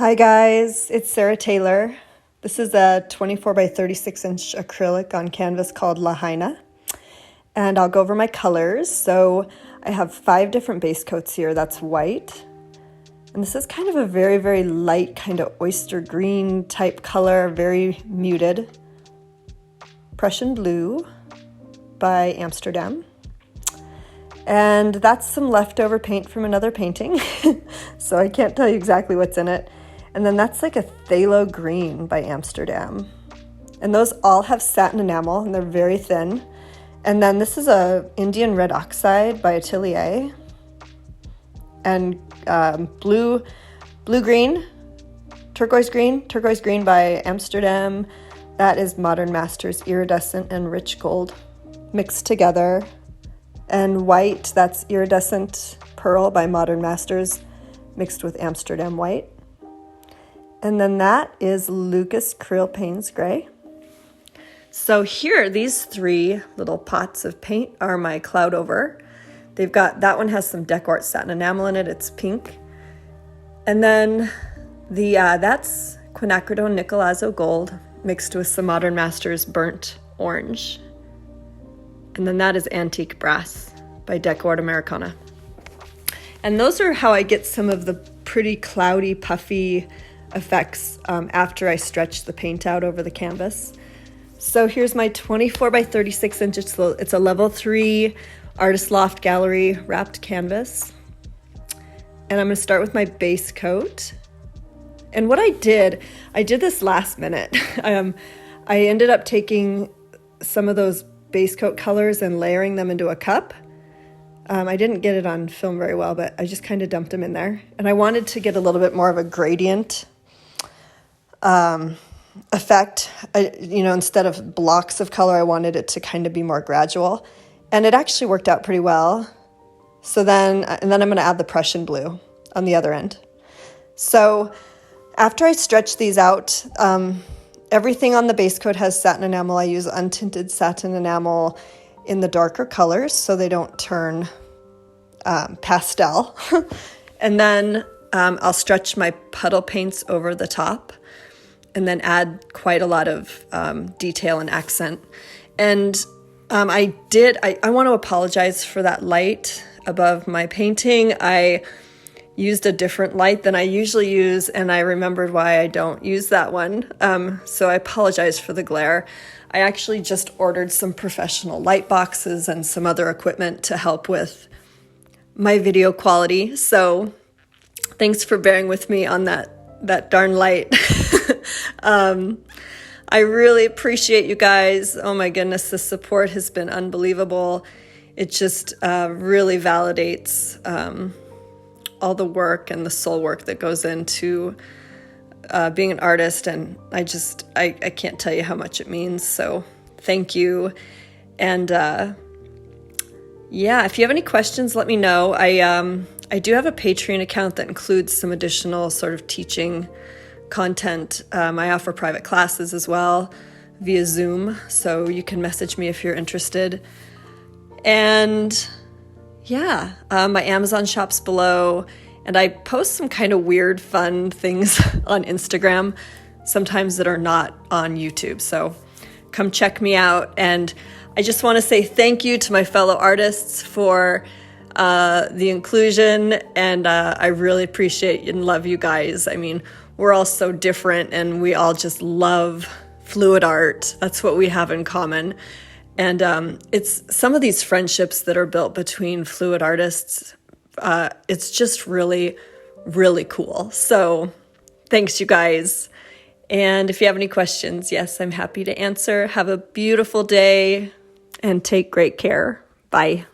Hi guys, it's Sarah Taylor. This is a 24 by 36 inch acrylic on canvas called Lahaina. And I'll go over my colors. So I have 5 different base coats here. That's white. And this is kind of a very, very light kind of oyster green type color, very muted. Prussian blue by Amsterdam. And that's some leftover paint from another painting. So I can't tell you exactly what's in it. And then that's like a phthalo green by Amsterdam. And those all have satin enamel and they're very thin. And then this is a Indian red oxide by Atelier. And blue green, turquoise green by Amsterdam. That is Modern Masters iridescent and rich gold mixed together. And white, that's iridescent pearl by Modern Masters mixed with Amsterdam white. And then that is Lucas Krill Payne's Gray. So here, these 3 little pots of paint are my cloud over. They've got, that one has some Decor satin enamel in it, it's pink. And then that's quinacridone nickel azo gold mixed with some Modern Masters burnt orange. And then that is Antique Brass by Decor Americana. And those are how I get some of the pretty cloudy, puffy effects after I stretch the paint out over the canvas. So here's my 24 by 36 inch. It's a level 3 Artist Loft Gallery wrapped canvas. And I'm going to start with my base coat. And what I did this last minute. I ended up taking some of those base coat colors and layering them into a cup. I didn't get it on film very well, but I just kind of dumped them in there. And I wanted to get a little bit more of a gradient effect. Instead of blocks of color, I wanted it to kind of be more gradual. And it actually worked out pretty well. So then I'm going to add the Prussian blue on the other end. So after I stretch these out, everything on the base coat has satin enamel. I use untinted satin enamel in the darker colors so they don't turn pastel. And then I'll stretch my puddle paints over the top and then add quite a lot of detail and accent. And I want to apologize for that light above my painting. I used a different light than I usually use, and I remembered why I don't use that one. So I apologize for the glare. I actually just ordered some professional light boxes and some other equipment to help with my video quality. So thanks for bearing with me on that darn light. I really appreciate you guys. Oh my goodness, the support has been unbelievable. It just really validates all the work and the soul work that goes into being an artist. And I can't tell you how much it means. So thank you. And if you have any questions, let me know. I do have a Patreon account that includes some additional sort of teaching content. I offer private classes as well via Zoom. So you can message me if you're interested. And my Amazon shop's below, and I post some kind of weird, fun things on Instagram, sometimes that are not on YouTube. So come check me out. And I just want to say thank you to my fellow artists for the inclusion, and I really appreciate and love you guys. I mean, we're all so different, and we all just love fluid art. That's what we have in common. And it's some of these friendships that are built between fluid artists. It's just really, really cool. So thanks, you guys. And if you have any questions, yes, I'm happy to answer. Have a beautiful day and take great care. Bye.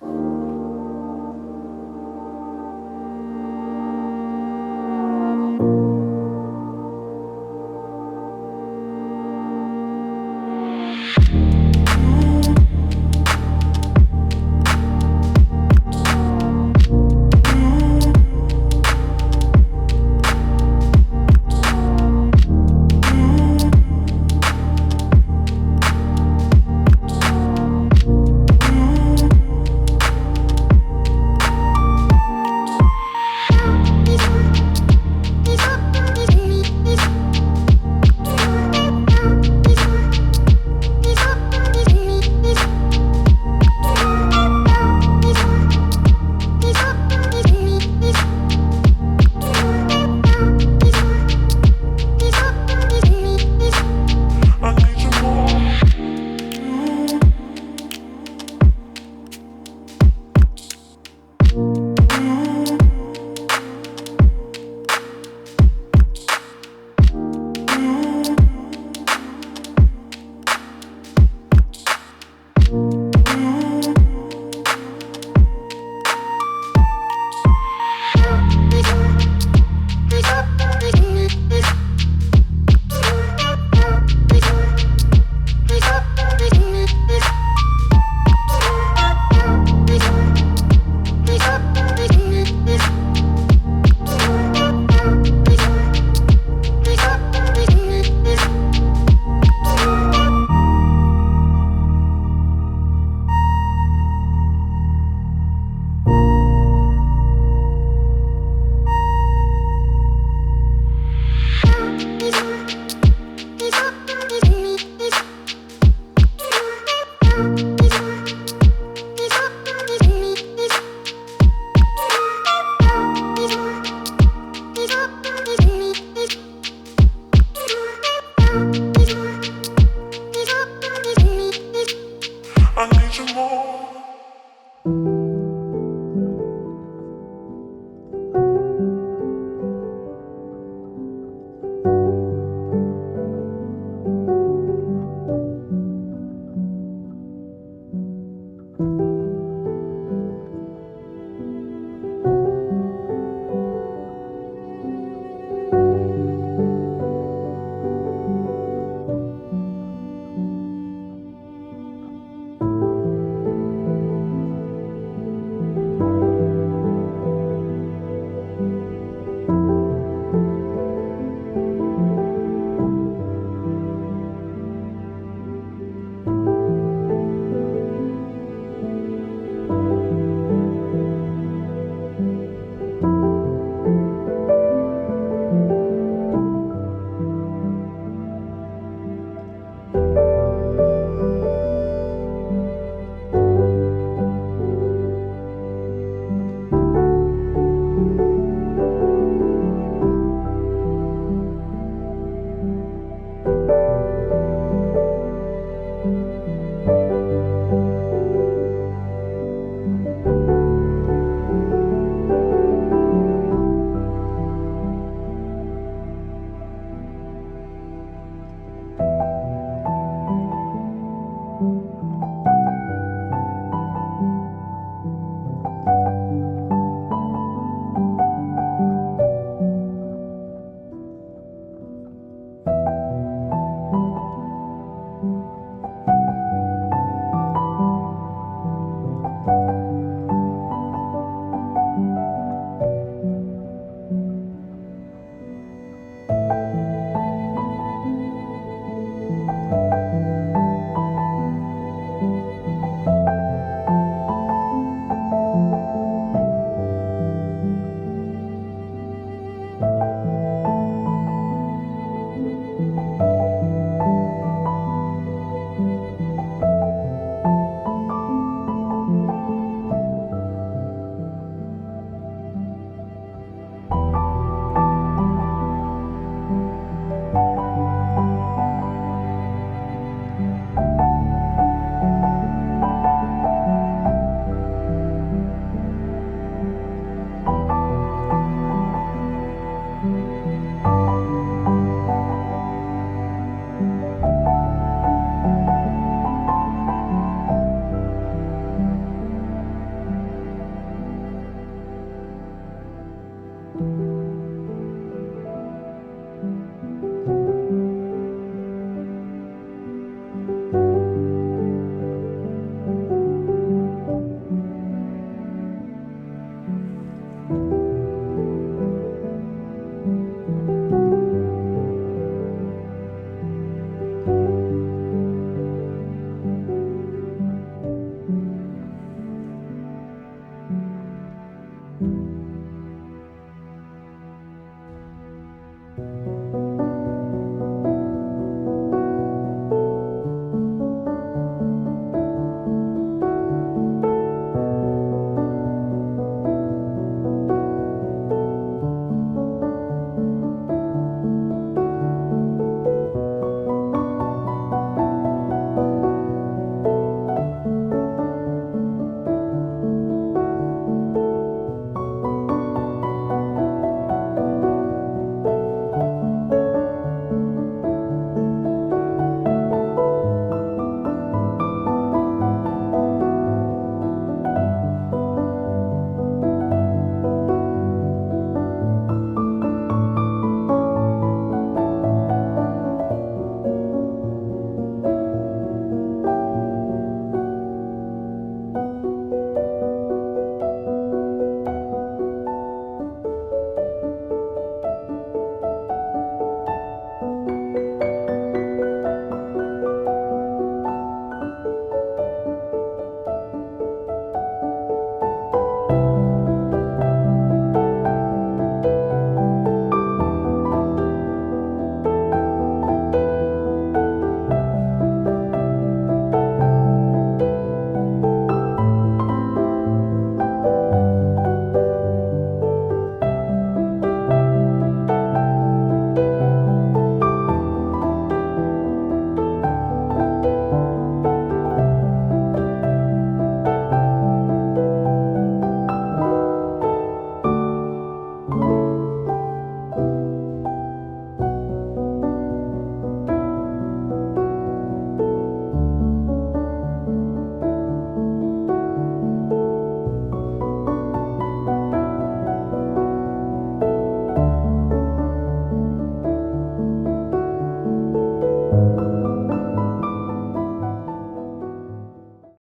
you more.